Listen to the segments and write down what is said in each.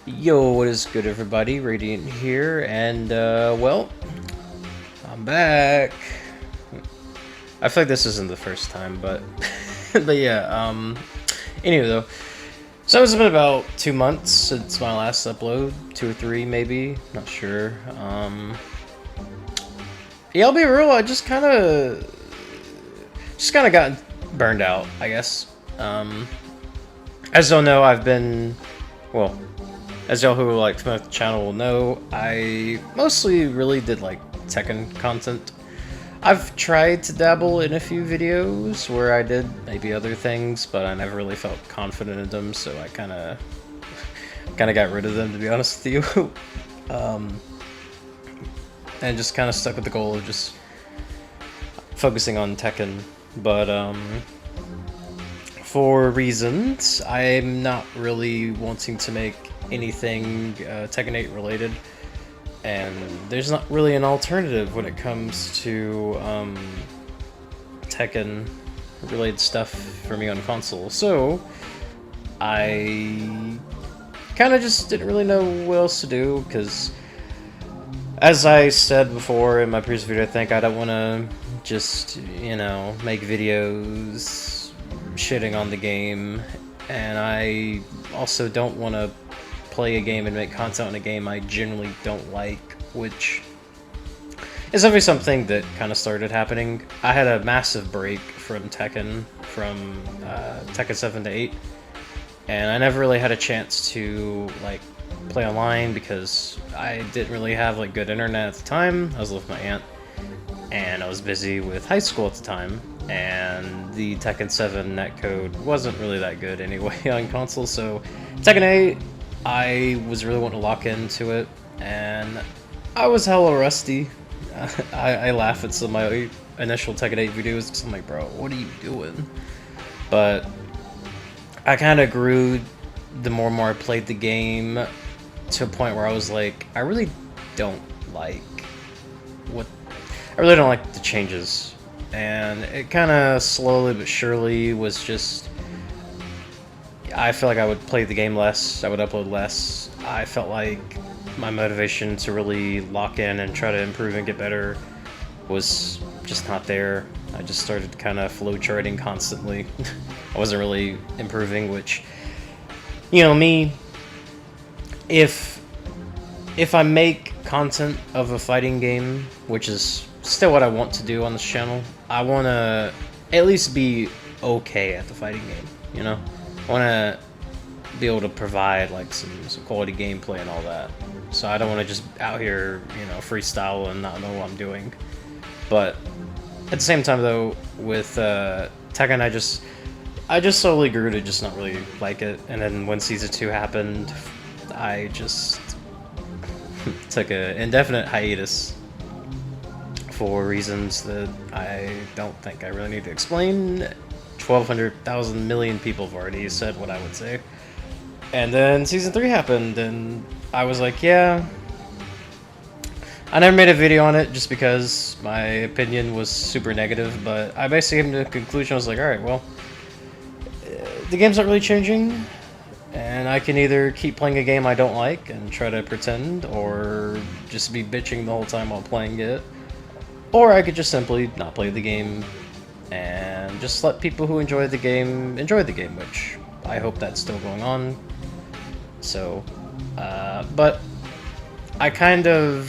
Yo, what is good, everybody? Radiant here, and well, I'm back. I feel like this isn't the first time, but but yeah. Anyway, though, so it's been about 2 months since my last upload, 2 or 3 maybe, not sure. Yeah, I'll be real. I just kind of got burned out, I guess. As y'all know, I've been well. As y'all who like from the channel will know, I mostly really did like Tekken content. I've tried to dabble in a few videos where I did maybe other things, but I never really felt confident in them, so I kind of got rid of them, to be honest with you. And just kind of stuck with the goal of just focusing on Tekken. But for reasons, I'm not really wanting to make anything Tekken 8 related, and there's not really an alternative when it comes to Tekken related stuff for me on console, so I kind of just didn't really know what else to do, because as I said before in my previous video, I think I don't want to just, you know, make videos shitting on the game, and I also don't want to play a game and make content on a game I generally don't like, which is obviously something that kind of started happening. I had a massive break from Tekken, from Tekken 7 to 8, and I never really had a chance to like play online because I didn't really have like good internet at the time. I was living with my aunt, and I was busy with high school at the time, and the Tekken 7 netcode wasn't really that good anyway on console, so Tekken 8, I was really wanting to lock into it, and I was hella rusty. I laugh at some of my initial Tekken 8 videos because I'm like, bro, what are you doing? But I kind of grew the more and more I played the game to a point where I was like, I really don't like the changes. And it kind of slowly but surely was just, I feel like I would play the game less, I would upload less. I felt like my motivation to really lock in and try to improve and get better was just not there. I just started kind of flowcharting constantly. I wasn't really improving, which, you know, me, if I make content of a fighting game, which is still what I want to do on this channel, I want to at least be okay at the fighting game, you know? I want to be able to provide like some quality gameplay and all that. So I don't want to just out here, you know, freestyle and not know what I'm doing. But at the same time, though, with Tekken, I just slowly grew to just not really like it. And then when Season 2 happened, I just took an indefinite hiatus for reasons that I don't think I really need to explain. 1,200,000 million people have already said what I would say. And then Season 3 happened, and I was like, yeah. I never made a video on it just because my opinion was super negative, but I basically came to the conclusion, I was like, alright, well, the game's not really changing, and I can either keep playing a game I don't like and try to pretend, or just be bitching the whole time while playing it, or I could just simply not play the game and just let people who enjoy the game, which I hope that's still going on. So, but I kind of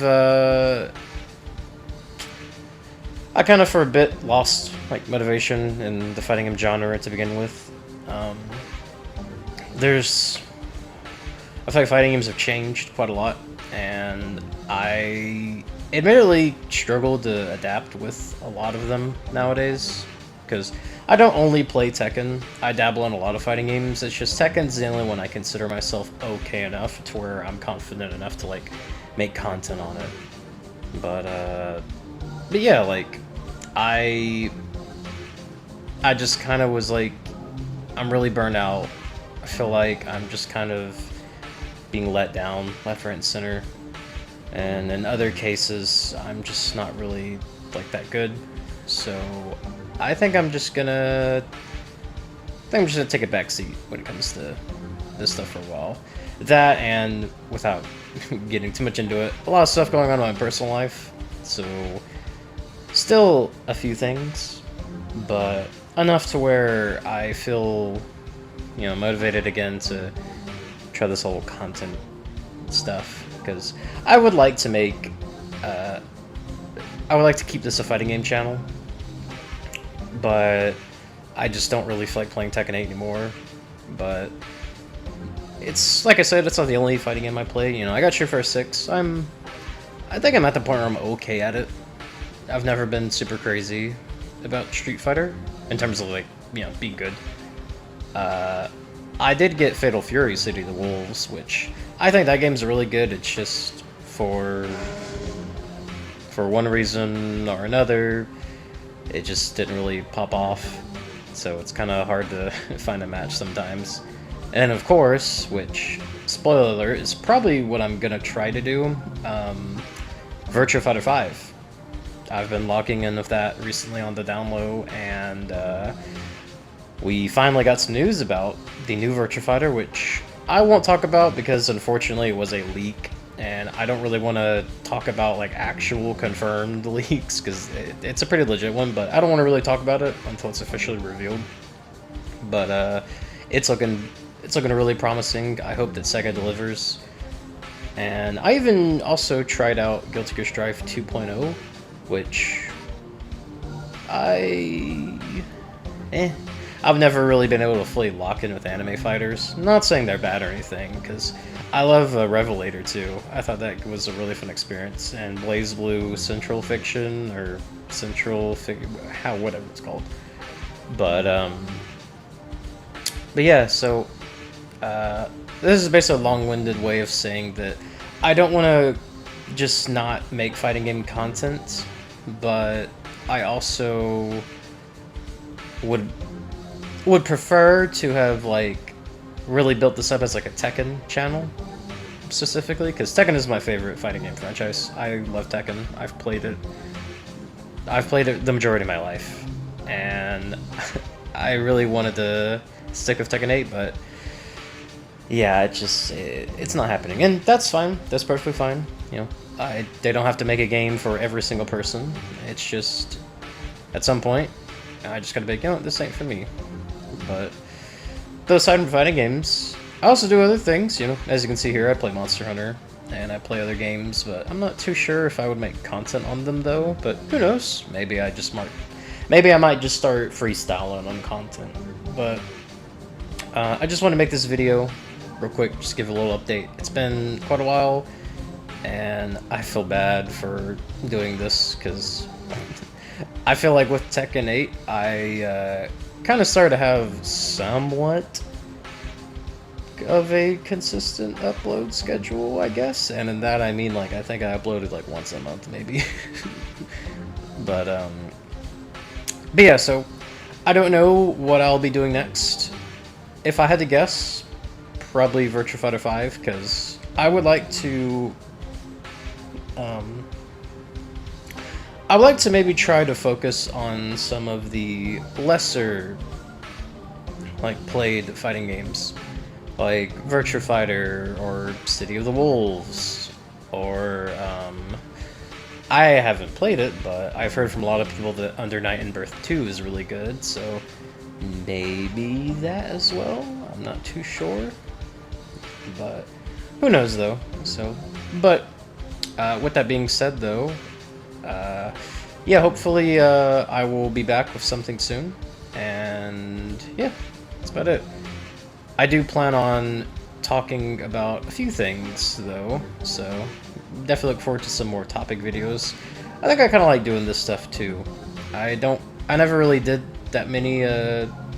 for a bit lost like motivation in the fighting game genre to begin with. I feel like fighting games have changed quite a lot, and I admittedly struggle to adapt with a lot of them nowadays, because I don't only play Tekken, I dabble in a lot of fighting games. It's just Tekken's the only one I consider myself okay enough to where I'm confident enough to like make content on it. But yeah, like I just kind of was like, I'm really burnt out. I feel like I'm just kind of being let down left, right, and center. And in other cases, I'm just not really like that good. So I think I'm just gonna take a back seat when it comes to this stuff for a while. That, and without getting too much into it, a lot of stuff going on in my personal life. So, still a few things, but enough to where I feel, motivated again to try this whole content stuff. Because I would like to make, I would like to keep this a fighting game channel, but I just don't really feel like playing Tekken 8 anymore. But it's, like I said, it's not the only fighting game I play. I got Street Fighter 6. I think I'm at the point where I'm okay at it. I've never been super crazy about Street Fighter in terms of, like, being good. I did get Fatal Fury City of the Wolves, which I think that game's really good. It's just for one reason or another, it just didn't really pop off. So it's kind of hard to find a match sometimes. And of course, which, spoiler alert, is probably what I'm gonna try to do, Virtua Fighter 5. I've been logging in with that recently on the down low, and we finally got some news about the new Virtua Fighter, which I won't talk about because unfortunately it was a leak, and I don't really want to talk about like actual confirmed leaks because it's a pretty legit one, but I don't want to really talk about it until it's officially revealed. But it's looking really promising. I hope that Sega delivers. And I even also tried out Guilty Gear Strive 2.0, which I've never really been able to fully lock in with anime fighters. I'm not saying they're bad or anything, because I love Revelator too. I thought that was a really fun experience. And BlazBlue Central Fiction, or whatever it's called. But yeah, so this is basically a long-winded way of saying that I don't want to just not make fighting game content, but I also would prefer to have like really built this up as like a Tekken channel specifically, because Tekken is my favorite fighting game franchise. I love Tekken. I've played it the majority of my life, and I really wanted to stick with Tekken 8, but yeah, it's not happening, and that's fine. That's perfectly fine. They don't have to make a game for every single person. It's just at some point I just gotta be like, this ain't for me. But aside from fighting games, I also do other things. As you can see here, I play Monster Hunter and I play other games, but I'm not too sure if I would make content on them though. But who knows? Maybe I might just start freestyling on content. But I just want to make this video real quick, just give a little update. It's been quite a while, and I feel bad for doing this because I feel like with Tekken 8, I kind of started to have somewhat of a consistent upload schedule, I guess. And in that I mean, like, I think I uploaded like once a month maybe. but yeah, so I don't know what I'll be doing next. If I had to guess, probably Virtua Fighter 5, because I would like to maybe try to focus on some of the lesser played fighting games, like Virtua Fighter or City of the Wolves, or I haven't played it, but I've heard from a lot of people that Under Night in Birth 2 is really good, so maybe that as well. I'm not too sure, but who knows though. So, but with that being said though, yeah, hopefully I will be back with something soon, and yeah, that's about it. I do plan on talking about a few things though, so definitely look forward to some more topic videos. I think I kind of like doing this stuff too. I never really did that many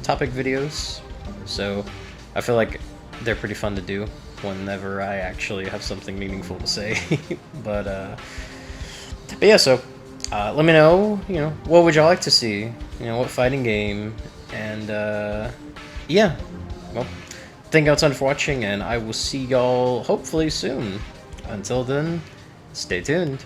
topic videos, so I feel like they're pretty fun to do whenever I actually have something meaningful to say. but yeah, so let me know, what would y'all like to see? What fighting game? And yeah, well, thank y'all a ton for watching, and I will see y'all hopefully soon. Until then, stay tuned.